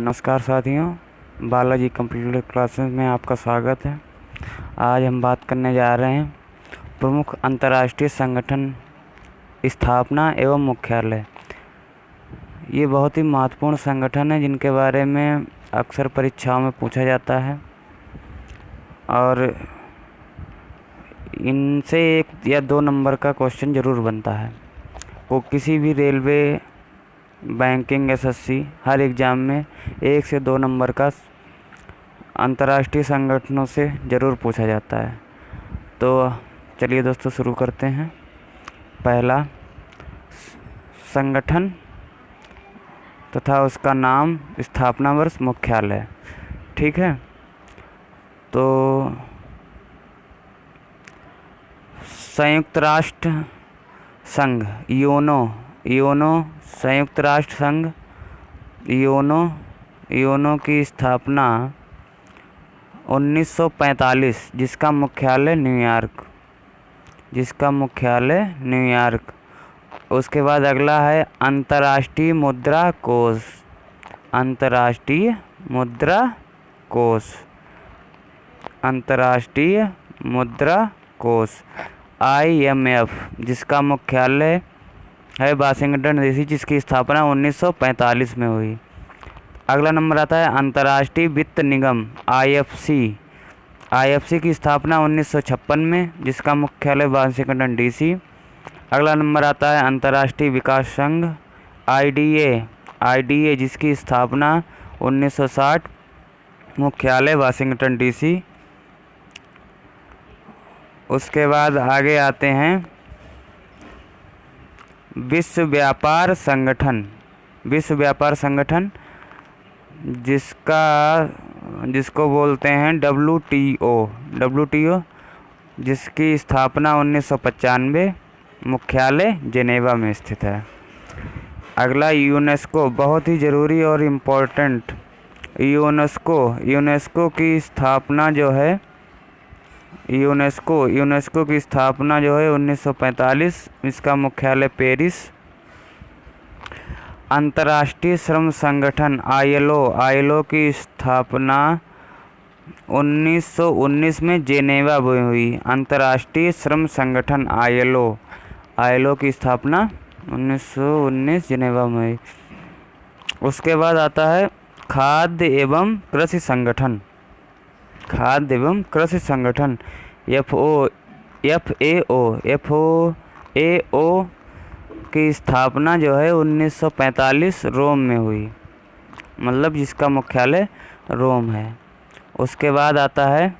नमस्कार साथियों, Balaji computer classes में आपका स्वागत है। आज हम बात करने जा रहे हैं प्रमुख अंतर्राष्ट्रीय संगठन स्थापना एवं मुख्यालय। ये बहुत ही महत्वपूर्ण संगठन है जिनके बारे में अक्सर परीक्षाओं में पूछा जाता है और इनसे 1 या 2 नंबर का क्वेश्चन ज़रूर बनता है। वो किसी भी रेलवे, बैंकिंग, एसएससी हर एग्ज़ाम में 1 से 2 नंबर का अंतर्राष्ट्रीय संगठनों से ज़रूर पूछा जाता है। तो चलिए दोस्तों शुरू करते हैं। पहला, संगठन तथा उसका नाम, स्थापना वर्ष, मुख्यालय। ठीक है, तो संयुक्त राष्ट्र संघ यूनो संयुक्त राष्ट्र संघ यूनो की स्थापना 1945, जिसका मुख्यालय न्यूयॉर्क। उसके बाद अगला है अंतर्राष्ट्रीय मुद्रा कोष IMF, जिसका मुख्यालय है वाशिंगटन डीसी, जिसकी स्थापना 1945 में हुई। अगला नंबर आता है अंतर्राष्ट्रीय वित्त निगम IFC की स्थापना 1956 में, जिसका मुख्यालय वाशिंगटन डीसी। अगला नंबर आता है अंतर्राष्ट्रीय विकास संघ IDA, जिसकी स्थापना 1960, मुख्यालय वाशिंगटन डीसी। उसके बाद आगे आते हैं विश्व व्यापार संगठन, जिसको बोलते हैं WTO, जिसकी स्थापना 1995, मुख्यालय जेनेवा में स्थित है। अगला यूनेस्को, बहुत ही ज़रूरी और इम्पोर्टेंट। यूनेस्को की स्थापना जो है यूनेस्को की स्थापना जो है 1945, इसका मुख्यालय पेरिस। अंतर्राष्ट्रीय श्रम संगठन ILO की स्थापना 1919 में जेनेवा में हुई। अंतर्राष्ट्रीय श्रम संगठन ILO की स्थापना 1919 जेनेवा में हुई। उसके बाद आता है खाद्य एवं कृषि संगठन FAO की स्थापना जो है 1945 रोम में हुई, मतलब जिसका मुख्यालय रोम है। उसके बाद आता है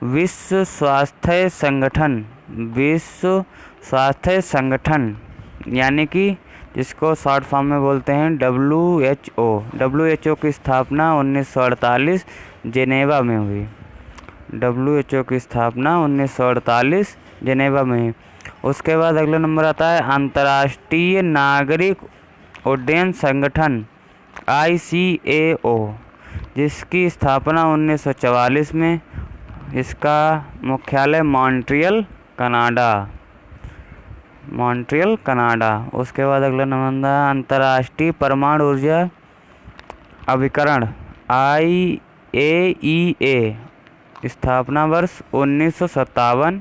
विश्व स्वास्थ्य संगठन, यानी कि जिसको शॉर्ट फॉर्म में बोलते हैं WHO की स्थापना 1948 जेनेवा में हुई। WHO की स्थापना 1948 जेनेवा में हुई। उसके बाद अगला नंबर आता है अंतर्राष्ट्रीय नागरिक उड्डयन संगठन ICAO, जिसकी स्थापना 1944 में, इसका मुख्यालय मॉन्ट्रियल कनाडा। उसके बाद अगला नंबर अंतर्राष्ट्रीय परमाणु ऊर्जा अभिकरण IAEA, स्थापना वर्ष 1957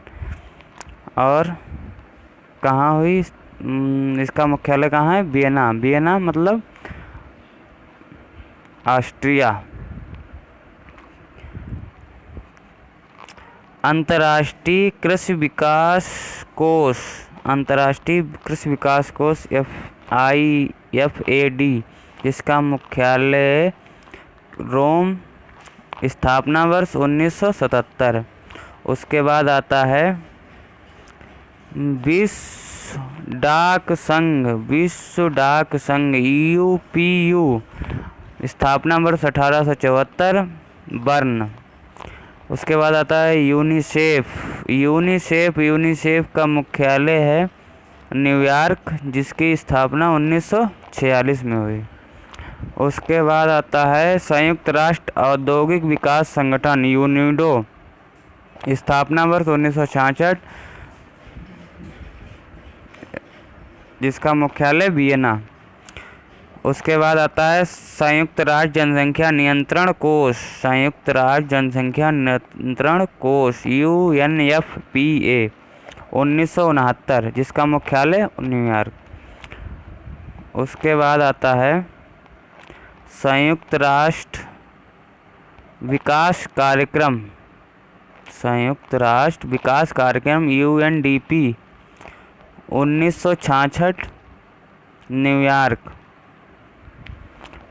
और कहाँ हुई, इसका मुख्यालय कहाँ है, वियना मतलब ऑस्ट्रिया। अंतर्राष्ट्रीय कृषि विकास कोष FAD, जिसका मुख्यालय रोम, स्थापना वर्ष 1977। उसके बाद आता है विश्व डाक संघ UPU, स्थापना वर्ष 1874, बर्न। उसके बाद आता है यूनिसेफ का मुख्यालय है न्यूयॉर्क, जिसकी स्थापना 1946 में हुई। उसके बाद आता है संयुक्त राष्ट्र औद्योगिक विकास संगठन UNIDO, स्थापना वर्ष 1966, जिसका मुख्यालय वियना। उसके बाद आता है संयुक्त राष्ट्र जनसंख्या नियंत्रण कोष। संयुक्त राष्ट्र जनसंख्या नियंत्रण कोष UNFPA 1969, जिसका मुख्यालय न्यूयॉर्क। उसके बाद आता है संयुक्त राष्ट्र विकास कार्यक्रम। संयुक्त राष्ट्र विकास कार्यक्रम UNDP 1966, न्यूयॉर्क।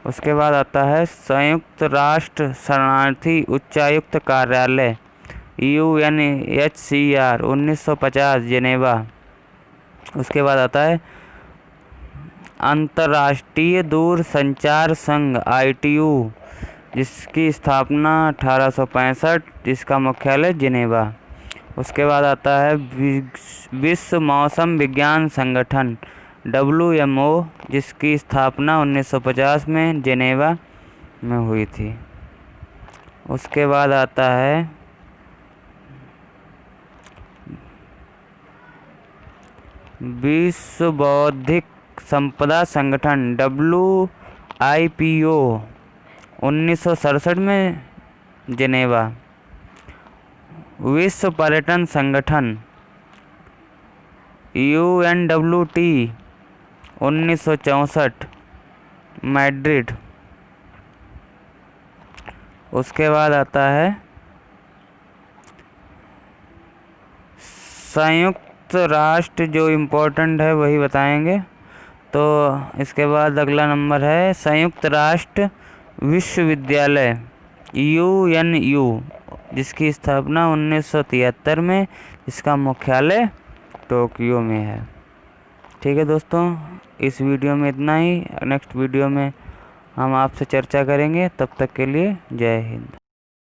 उसके बाद आता है संयुक्त राष्ट्र शरणार्थी उच्चायुक्त कार्यालय UNHCR 1950, जेनेवा। उसके बाद आता है अंतर्राष्ट्रीय दूरसंचार संघ ITU, जिसकी स्थापना 1865, जिसका मुख्यालय जिनेवा। उसके बाद आता है विश्व मौसम विज्ञान संगठन WMO, जिसकी स्थापना 1950 में जिनेवा में हुई थी। उसके बाद आता है विश्व बौद्धिक संपदा संगठन WIPO 1967 में जिनेवा। विश्व पर्यटन संगठन UNWT 1964, मैड्रिड। उसके बाद आता है संयुक्त राष्ट्र, जो इम्पोर्टेंट है वही बताएंगे। तो इसके बाद अगला नंबर है संयुक्त राष्ट्र विश्वविद्यालय UNU, जिसकी स्थापना 1973 में, इसका मुख्यालय टोक्यो में है। ठीक है दोस्तों, इस वीडियो में इतना ही। नेक्स्ट वीडियो में हम आपसे चर्चा करेंगे। तब तक के लिए जय हिंद।